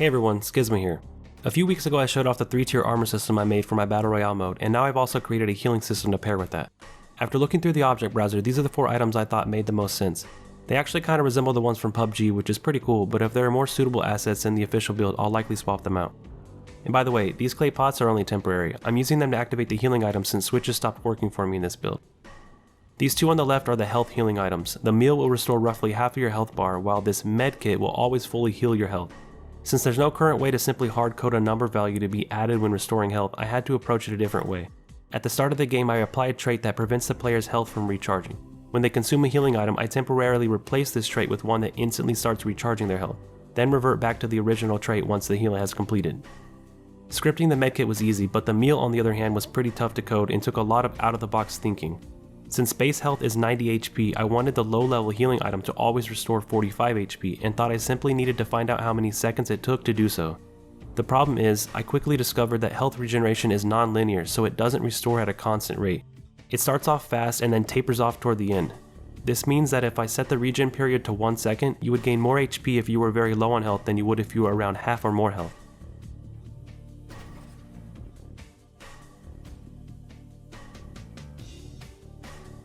Hey everyone, Skizma here. A few weeks ago I showed off the 3-tier armor system I made for my Battle Royale mode, and now I've also created a healing system to pair with that. After looking through the object browser, these are the 4 items I thought made the most sense. They actually kinda resemble the ones from PUBG, which is pretty cool, but if there are more suitable assets in the official build, I'll likely swap them out. And by the way, these clay pots are only temporary. I'm using them to activate the healing items since switches stopped working for me in this build. These 2 on the left are the health healing items. The meal will restore roughly half of your health bar, while this med kit will always fully heal your health. Since there's no current way to simply hard-code a number value to be added when restoring health, I had to approach it a different way. At the start of the game, I apply a trait that prevents the player's health from recharging. When they consume a healing item, I temporarily replace this trait with one that instantly starts recharging their health, then revert back to the original trait once the heal has completed. Scripting the medkit was easy, but the meal on the other hand was pretty tough to code and took a lot of out-of-the-box thinking. Since base health is 90 HP, I wanted the low-level healing item to always restore 45 HP, and thought I simply needed to find out how many seconds it took to do so. The problem is, I quickly discovered that health regeneration is non-linear, so it doesn't restore at a constant rate. It starts off fast and then tapers off toward the end. This means that if I set the regen period to 1 second, you would gain more HP if you were very low on health than you would if you were around half or more health.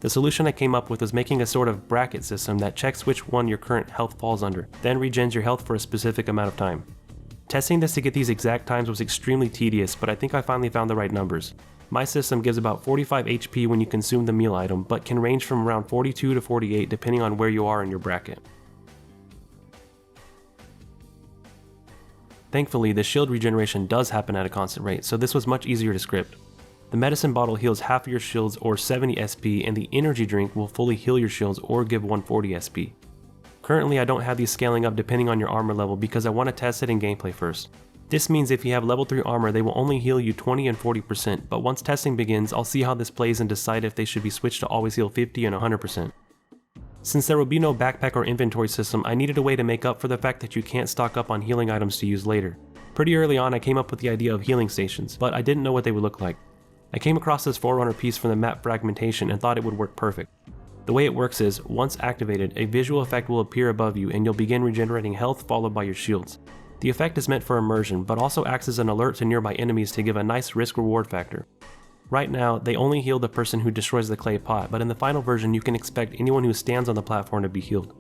The solution I came up with was making a sort of bracket system that checks which one your current health falls under, then regens your health for a specific amount of time. Testing this to get these exact times was extremely tedious, but I think I finally found the right numbers. My system gives about 45 HP when you consume the meal item, but can range from around 42 to 48 depending on where you are in your bracket. Thankfully, the shield regeneration does happen at a constant rate, so this was much easier to script. The medicine bottle heals half of your shields or 70 SP, and the energy drink will fully heal your shields or give 140 SP. Currently I don't have these scaling up depending on your armor level because I want to test it in gameplay first. This means if you have level 3 armor they will only heal you 20 and 40%, but once testing begins I'll see how this plays and decide if they should be switched to always heal 50 and 100%. Since there will be no backpack or inventory system, I needed a way to make up for the fact that you can't stock up on healing items to use later. Pretty early on I came up with the idea of healing stations, but I didn't know what they would look like. I came across this Forerunner piece from the map fragmentation and thought it would work perfect. The way it works is, once activated, a visual effect will appear above you and you'll begin regenerating health followed by your shields. The effect is meant for immersion, but also acts as an alert to nearby enemies to give a nice risk-reward factor. Right now, they only heal the person who destroys the clay pot, but in the final version you can expect anyone who stands on the platform to be healed.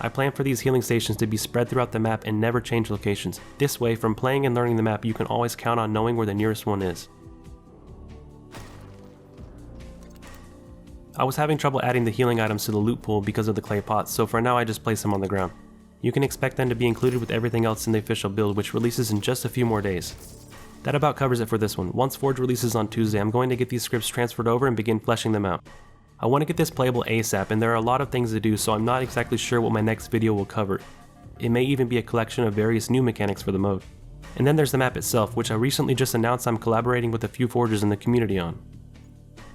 I plan for these healing stations to be spread throughout the map and never change locations. This way, from playing and learning the map, you can always count on knowing where the nearest one is. I was having trouble adding the healing items to the loot pool because of the clay pots, so for now I just place them on the ground. You can expect them to be included with everything else in the official build, which releases in just a few more days. That about covers it for this one. Once Forge releases on Tuesday, I'm going to get these scripts transferred over and begin fleshing them out. I want to get this playable ASAP, and there are a lot of things to do, so I'm not exactly sure what my next video will cover. It may even be a collection of various new mechanics for the mode. And then there's the map itself, which I recently just announced I'm collaborating with a few forgers in the community on.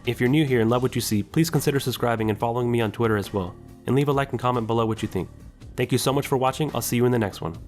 If you're new here and love what you see, please consider subscribing and following me on Twitter as well, and leave a like and comment below what you think. Thank you so much for watching, I'll see you in the next one.